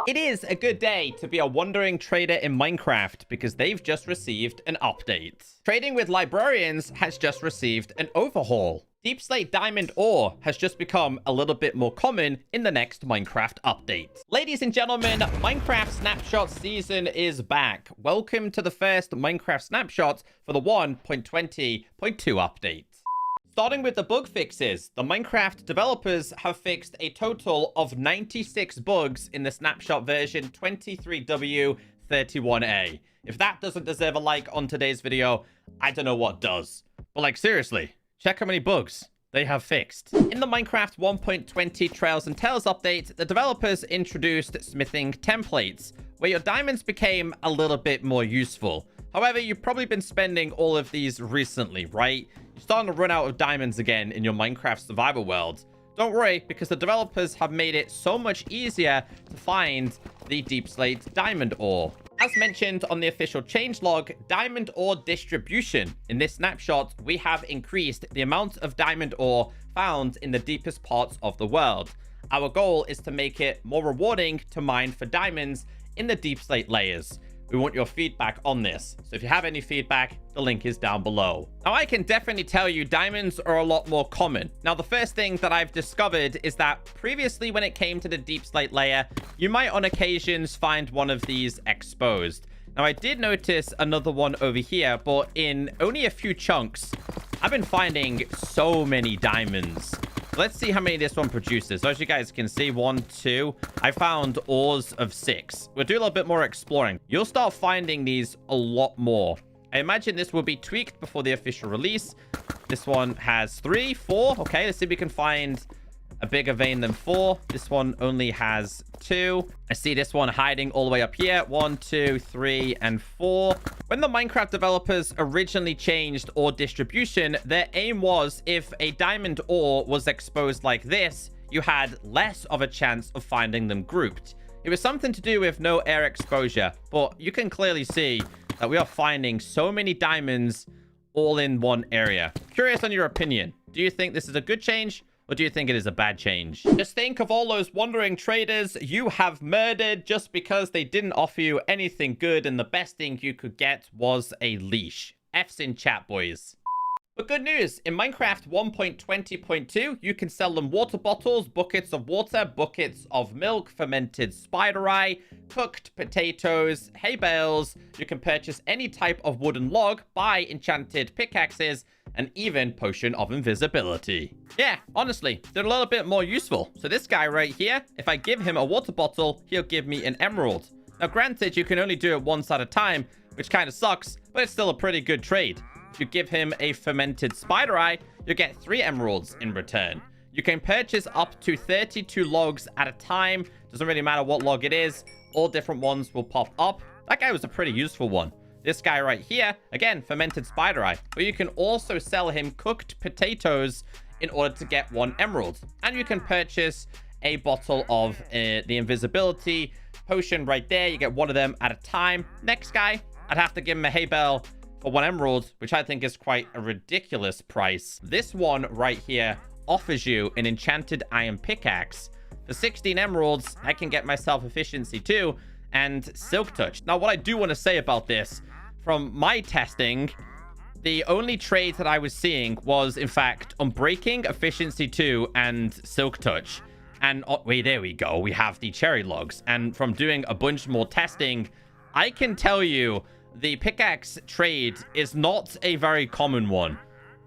It is a good day to be a wandering trader in Minecraft because they've just received an update. Trading with librarians has just received an overhaul. Deep Slate Diamond ore has just become a little bit more common in the next Minecraft update. Ladies and gentlemen, Minecraft Snapshot season is back. Welcome to the first Minecraft Snapshot for the 1.20.2 update. Starting with the bug fixes, the Minecraft developers have fixed a total of 96 bugs in the Snapshot version 23w31a. If that doesn't deserve a like on today's video, I don't know what does. But like, seriously, check how many bugs they have fixed. In the Minecraft 1.20 Trails and Tales update, the developers introduced smithing templates, where your diamonds became a little bit more useful. However, you've probably been spending all of these recently, right? You're starting to run out of diamonds again in your Minecraft survival world. Don't worry, because the developers have made it so much easier to find the Deep Slate diamond ore. As mentioned on the official changelog, diamond ore distribution. In this snapshot, we have increased the amount of diamond ore found in the deepest parts of the world. Our goal is to make it more rewarding to mine for diamonds in the Deep Slate layers. We want your feedback on this. So if you have any feedback, the link is down below. Now, I can definitely tell you diamonds are a lot more common. Now, the first thing that I've discovered is that previously when it came to the Deep Slate layer, you might on occasions find one of these exposed. Now, I did notice another one over here, but in only a few chunks, I've been finding so many diamonds. Let's see how many this one produces. So as you guys can see, 1, 2. I found ores of 6. We'll do a little bit more exploring. You'll start finding these a lot more. I imagine this will be tweaked before the official release. This one has 3, 4. Okay, let's see if we can find a bigger vein than 4. This one only has 2. I see this one hiding all the way up here. 1, 2, 3, and 4. When the Minecraft developers originally changed ore distribution, their aim was if a diamond ore was exposed like this, you had less of a chance of finding them grouped. It was something to do with no air exposure, but you can clearly see that we are finding so many diamonds all in one area. Curious on your opinion. Do you think this is a good change? Or do you think it is a bad change? Just think of all those wandering traders you have murdered just because they didn't offer you anything good and the best thing you could get was a leash. F's in chat, boys. But good news, in Minecraft 1.20.2, you can sell them water bottles, buckets of water, buckets of milk, fermented spider eye, cooked potatoes, hay bales. You can purchase any type of wooden log, buy enchanted pickaxes, and even potion of invisibility. Yeah, honestly, they're a little bit more useful. So this guy right here, if I give him a water bottle, he'll give me an emerald. Now, granted, you can only do it once at a time, which kind of sucks, but it's still a pretty good trade. If you give him a fermented spider eye, you'll get 3 emeralds in return. You can purchase up to 32 logs at a time. Doesn't really matter what log it is. All different ones will pop up. That guy was a pretty useful one. This guy right here, again, fermented spider eye. But you can also sell him cooked potatoes in order to get 1 emerald. And you can purchase a bottle of the invisibility potion right there. You get 1 of them at a time. Next guy, I'd have to give him a hay bale for 1 emerald, which I think is quite a ridiculous price. This one right here offers you an enchanted iron pickaxe. For 16 emeralds, I can get myself efficiency 2 and silk touch. Now, what I do want to say about this, from my testing, the only trades that I was seeing was, in fact, unbreaking, efficiency 2, and silk touch. And oh, wait, there we go. We have the cherry logs. And from doing a bunch more testing, I can tell you the pickaxe trade is not a very common one.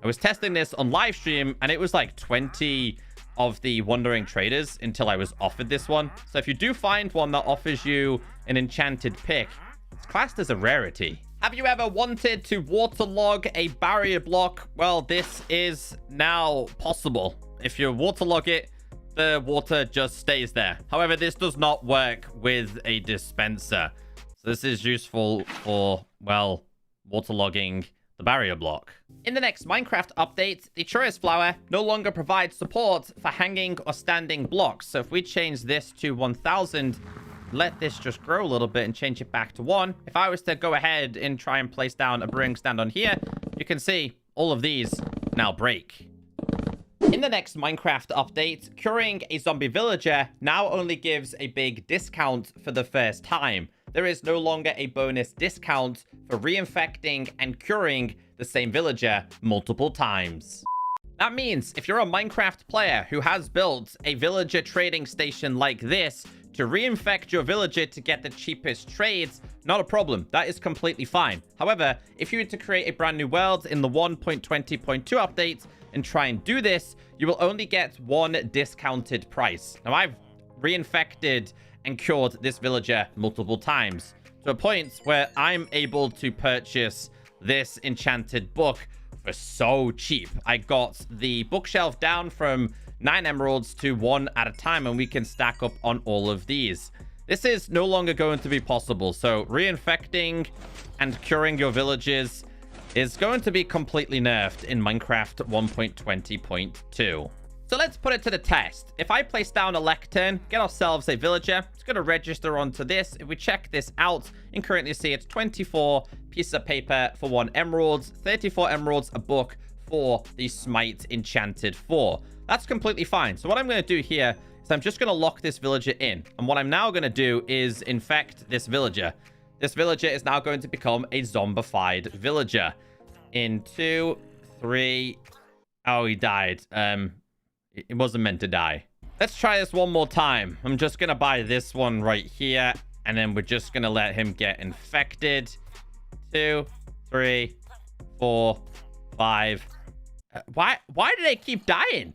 I was testing this on live stream, and it was like 20 of the wandering traders until I was offered this one. So if you do find one that offers you an enchanted pick, it's classed as a rarity. Have you ever wanted to waterlog a barrier block? Well, this is now possible. If you waterlog it, the water just stays there. However, this does not work with a dispenser. So this is useful for, well, waterlogging the barrier block. In the next Minecraft update, the Churros flower no longer provides support for hanging or standing blocks. So if we change this to 1000, let this just grow a little bit and change it back to 1. If I was to go ahead and try and place down a brewing stand on here, you can see all of these now break. In the next Minecraft update, curing a zombie villager now only gives a big discount for the first time. There is no longer a bonus discount for reinfecting and curing the same villager multiple times. That means if you're a Minecraft player who has built a villager trading station like this to reinfect your villager to get the cheapest trades, not a problem. That is completely fine. However, if you were to create a brand new world in the 1.20.2 update and try and do this, you will only get one discounted price. Now, I've reinfected and cured this villager multiple times to a point where I'm able to purchase this enchanted book for so cheap. I got the bookshelf down from 9 emeralds to 1 at a time, and we can stack up on all of these. This is no longer going to be possible, so reinfecting and curing your villages is going to be completely nerfed in Minecraft 1.20.2. So let's put it to the test. If I place down a lectern, get ourselves a villager, it's going to register onto this. If we check this out, you can currently see it's 24 pieces of paper for 1 emerald, 34 emeralds a book for the Smite Enchanted 4. That's completely fine. So what I'm going to do here is I'm just going to lock this villager in. And what I'm now going to do is infect this villager. This villager is now going to become a zombified villager. In 2, 3... Oh, he died. It wasn't meant to die. Let's try this one more time. I'm just going to buy this one right here. And then we're just going to let him get infected. 2, 3, 4, 5. Why do they keep dying?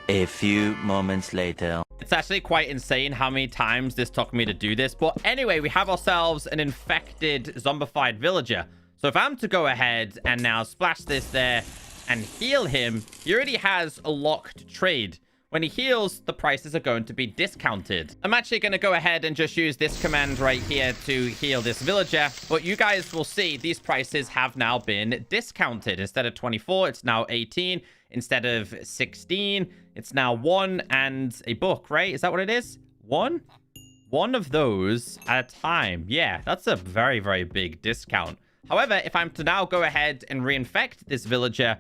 A few moments later. It's actually quite insane how many times this took me to do this. But anyway, we have ourselves an infected, zombified villager. So if I'm to go ahead and now splash this there and heal him, he already has a locked trade. When he heals, the prices are going to be discounted. I'm actually going to go ahead and just use this command right here to heal this villager. But you guys will see these prices have now been discounted. Instead of 24, it's now 18. Instead of 16, it's now 1 and a book, right? Is that what it is? 1? One of those at a time. Yeah, that's a very, very big discount. However, if I'm to now go ahead and reinfect this villager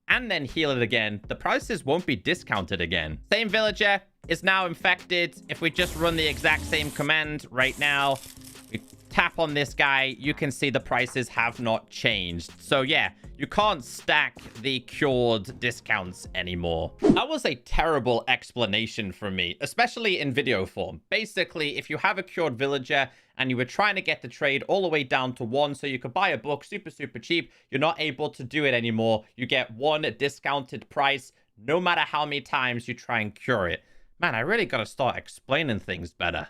and then heal it again, the prices won't be discounted again. Same villager is now infected. If we just run the exact same command right now, we tap on this guy, you can see the prices have not changed. So yeah, you can't stack the cured discounts anymore. That was a terrible explanation from me, especially in video form. Basically, if you have a cured villager and you were trying to get the trade all the way down to 1 so you could buy a book super, super cheap, you're not able to do it anymore. You get 1 discounted price no matter how many times you try and cure it. Man, I really gotta start explaining things better.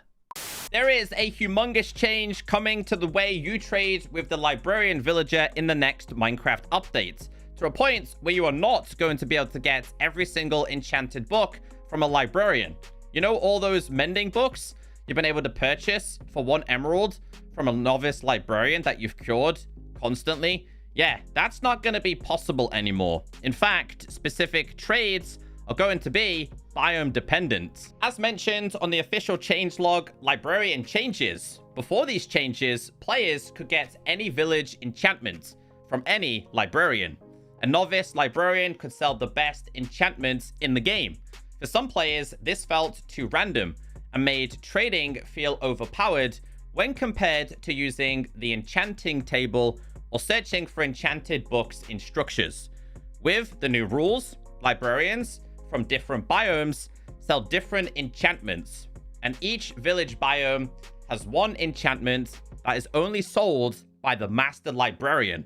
There is a humongous change coming to the way you trade with the librarian villager in the next Minecraft update, to a point where you are not going to be able to get every single enchanted book from a librarian. You know, all those mending books you've been able to purchase for 1 emerald from a novice librarian that you've cured constantly? Yeah, that's not going to be possible anymore. In fact, specific trades are going to be biome dependent. As mentioned on the official changelog, librarian changes. Before these changes, players could get any village enchantment from any librarian. A novice librarian could sell the best enchantments in the game. For some players, this felt too random and made trading feel overpowered when compared to using the enchanting table or searching for enchanted books in structures. With the new rules, librarians from different biomes sell different enchantments, and each village biome has 1 enchantment that is only sold by the master librarian.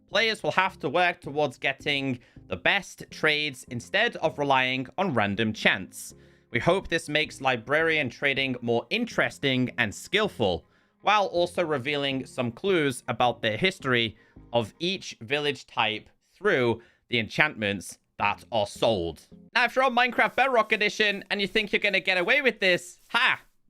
Players will have to work towards getting the best trades instead of relying on random chance. We hope this makes librarian trading more interesting and skillful, while also revealing some clues about the history of each village type through the enchantments that are sold. Now, if you're on Minecraft Bedrock Edition and you think you're going to get away with this,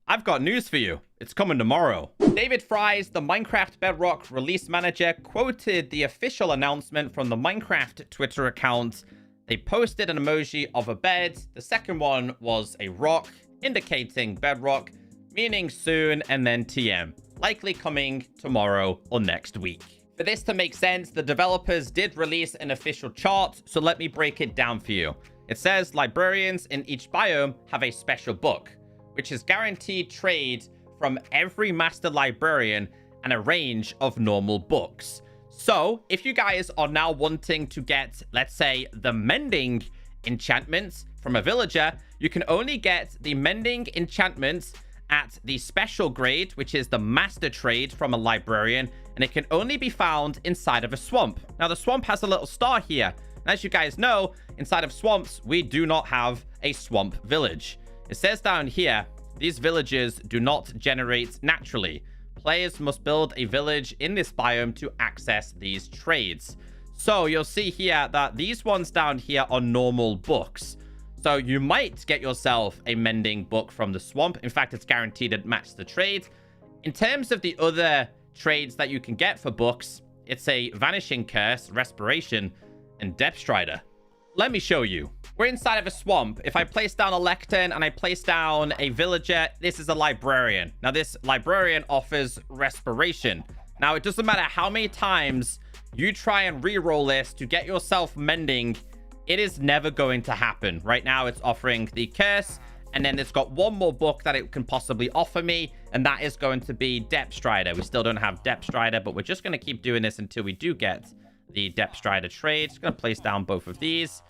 I've got news for you. It's coming tomorrow. David Fries, the Minecraft Bedrock release manager, quoted the official announcement from the Minecraft Twitter account. They posted an emoji of a bed. The second one was a rock, indicating Bedrock, meaning soon, and then TM, likely coming tomorrow or next week. For this to make sense, the developers did release an official chart, so let me break it down for you. it says librarians in each biome have a special book, which is guaranteed trade from every master librarian and a range of normal books. So if you guys are now wanting to get, let's say, the mending enchantments from a villager, you can only get the mending enchantments at the special grade, which is the master trade from a librarian, and it can only be found inside of a swamp. Now, the swamp has a little star here. And as you guys know, inside of swamps, we do not have a swamp village. It says down here, these villages do not generate naturally. Players must build a village in this biome to access these trades. So you'll see here that these ones down here are normal books. So you might get yourself a mending book from the swamp. In fact, it's guaranteed to match the trade. In terms of the other trades that you can get for books, it's a Vanishing Curse, Respiration, and Depth Strider. Let me show you. We're inside of a swamp. If I place down a lectern and I place down a villager, this is a librarian. Now, this librarian offers Respiration. Now, it doesn't matter how many times you try and re-roll this to get yourself mending, it is never going to happen. Right now, it's offering the curse, and then it's got one more book that it can possibly offer me, and that is going to be Depth Strider. We still don't have Depth Strider, but we're just going to keep doing this until we do get the Depth Strider trade. Just going to place down both of these.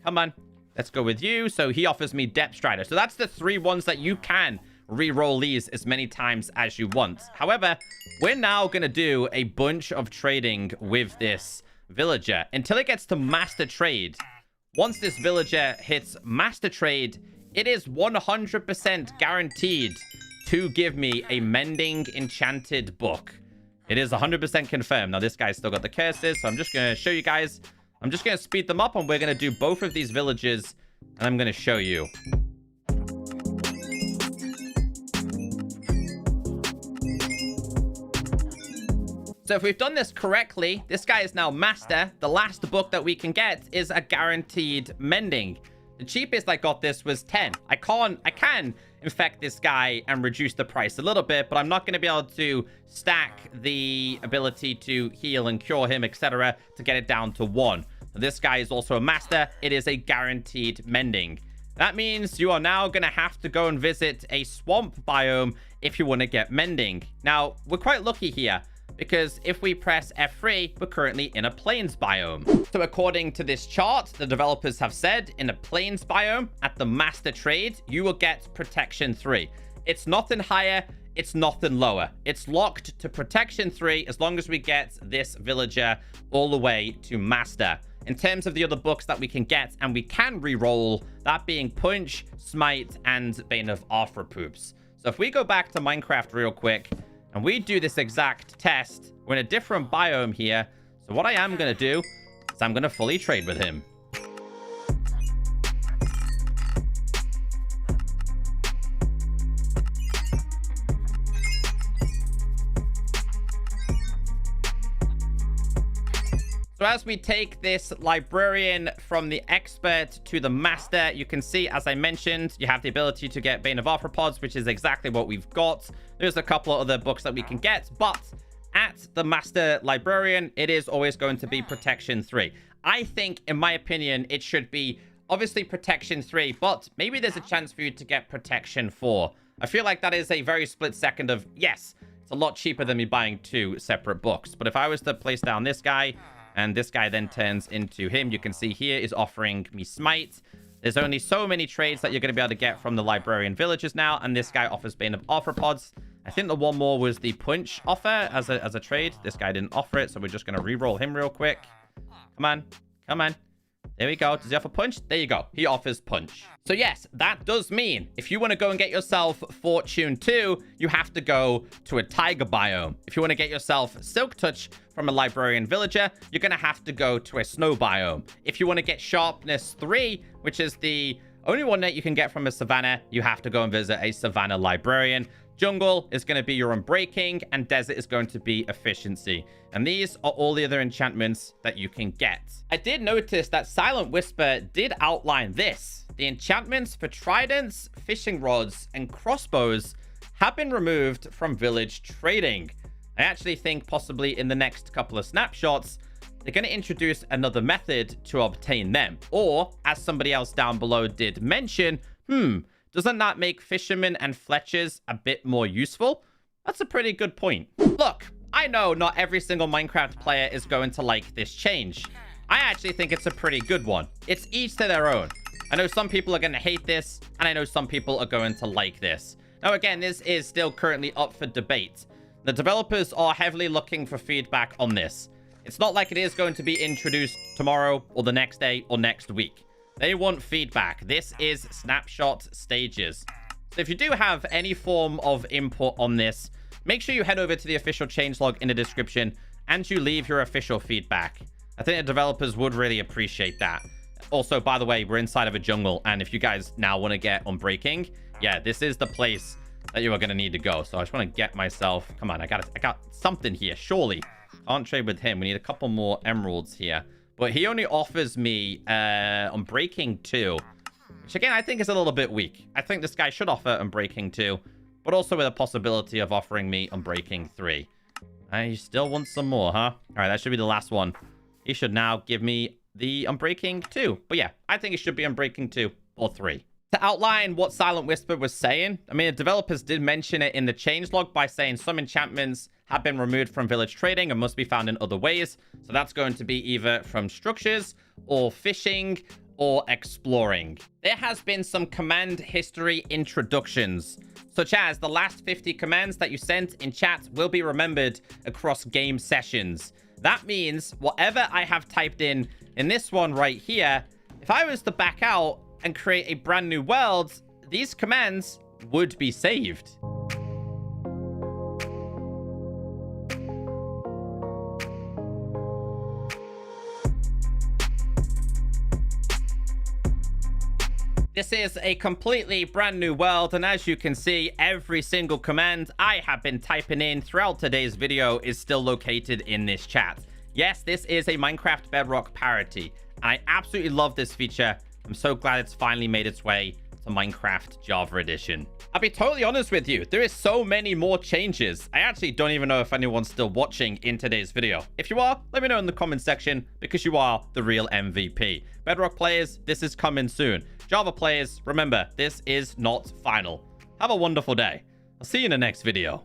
Come on, let's go with you. So he offers me Depth Strider. So that's the 3 ones that you can re-roll these as many times as you want. However, we're now going to do a bunch of trading with this villager until it gets to master trade. Once this villager hits master trade, it is 100% guaranteed to give me a mending enchanted book. It is 100% confirmed. Now, this guy's still got the curses, so I'm just going to show you guys. I'm just going to speed them up, and we're going to do both of these villages, and I'm going to show you. So if we've done this correctly, this guy is now master. The last book that we can get is a guaranteed mending. The cheapest I got this was 10. I can infect this guy and reduce the price a little bit, but I'm not going to be able to stack the ability to heal and cure him, etc., to get it down to 1. So this guy is also a master. It is a guaranteed mending. That means you are now going to have to go and visit a swamp biome if you want to get mending. Now, we're quite lucky here, because if we press F3, we're currently in a plains biome. So according to this chart, the developers have said in a plains biome at the master trade, you will get protection 3. It's nothing higher, it's nothing lower. It's locked to protection 3 as long as we get this villager all the way to master. In terms of the other books that we can get and we can re-roll, that being Punch, Smite, and Bane of Arthropoops. So if we go back to Minecraft real quick, and we do this exact test, we're in a different biome here. So what I am going to do is I'm going to fully trade with him. So as we take this librarian from the expert to the master, you can see, as I mentioned, you have the ability to get Bane of Arthropods, which is exactly what we've got. There's a couple of other books that we can get, but at the master librarian, it is always going to be protection 3. I think, in my opinion, it should be obviously protection 3, but maybe there's a chance for you to get protection 4. I feel like that is a very split second of, yes, it's a lot cheaper than me buying 2 separate books. But if I was to place down this guy, and this guy then turns into him, you can see here is offering me Smite. There's only so many trades that you're going to be able to get from the librarian villages now, and this guy offers Bane of Arthropods. I think the one more was the Punch offer as a trade. This guy didn't offer it, so we're just going to re-roll him real quick. Come on. Come on. There we go. Does he offer Punch? There you go. He offers Punch. So yes, that does mean if you want to go and get yourself Fortune 2, you have to go to a tiger biome. If you want to get yourself Silk Touch from a librarian villager, you're going to have to go to a snow biome. If you want to get Sharpness 3, which is the only one that you can get from a savannah, you have to go and visit a savannah librarian. Jungle is going to be your Unbreaking, and Desert is going to be Efficiency. And these are all the other enchantments that you can get. I did notice that Silent Whisper did outline this. The enchantments for tridents, fishing rods, and crossbows have been removed from village trading. I actually think possibly in the next couple of snapshots, they're going to introduce another method to obtain them. Or, as somebody else down below did mention, doesn't that make fishermen and fletchers a bit more useful? That's a pretty good point. Look, I know not every single Minecraft player is going to like this change. I actually think it's a pretty good one. It's each to their own. I know some people are going to hate this, and I know some people are going to like this. Now, again, this is still currently up for debate. The developers are heavily looking for feedback on this. It's not like it is going to be introduced tomorrow or the next day or next week. They want feedback. This is snapshot stages. So if you do have any form of input on this, make sure you head over to the official changelog in the description and you leave your official feedback. I think the developers would really appreciate that. Also, by the way, we're inside of a jungle, and if you guys now want to get unbreaking, yeah, this is the place that you are going to need to go. So I just want to get myself... Come on, I got something here, surely. Can't trade with him. We need a couple more emeralds here. But he only offers me unbreaking 2, which again, I think is a little bit weak. I think this guy should offer unbreaking 2, but also with a possibility of offering me unbreaking 3. I still want some more, huh? All right, that should be the last one. He should now give me the unbreaking 2. But yeah, I think it should be unbreaking 2 or 3. To outline what Silent Whisper was saying, I mean, the developers did mention it in the changelog by saying some enchantments have been removed from village trading and must be found in other ways. So that's going to be either from structures or fishing or exploring. There has been some command history introductions, such as the last 50 commands that you sent in chat will be remembered across game sessions. That means whatever I have typed in this one right here, if I was to back out and create a brand new world, these commands would be saved. This is a completely brand new world, and as you can see, every single command I have been typing in throughout today's video is still located in this chat. Yes, this is a Minecraft Bedrock Parity, and I absolutely love this feature. I'm so glad it's finally made its way to Minecraft Java Edition. I'll be totally honest with you, there is so many more changes. I actually don't even know if anyone's still watching in today's video. If you are, let me know in the comment section, because you are the real MVP. Bedrock players, this is coming soon. Java players, remember, this is not final. Have a wonderful day. I'll see you in the next video.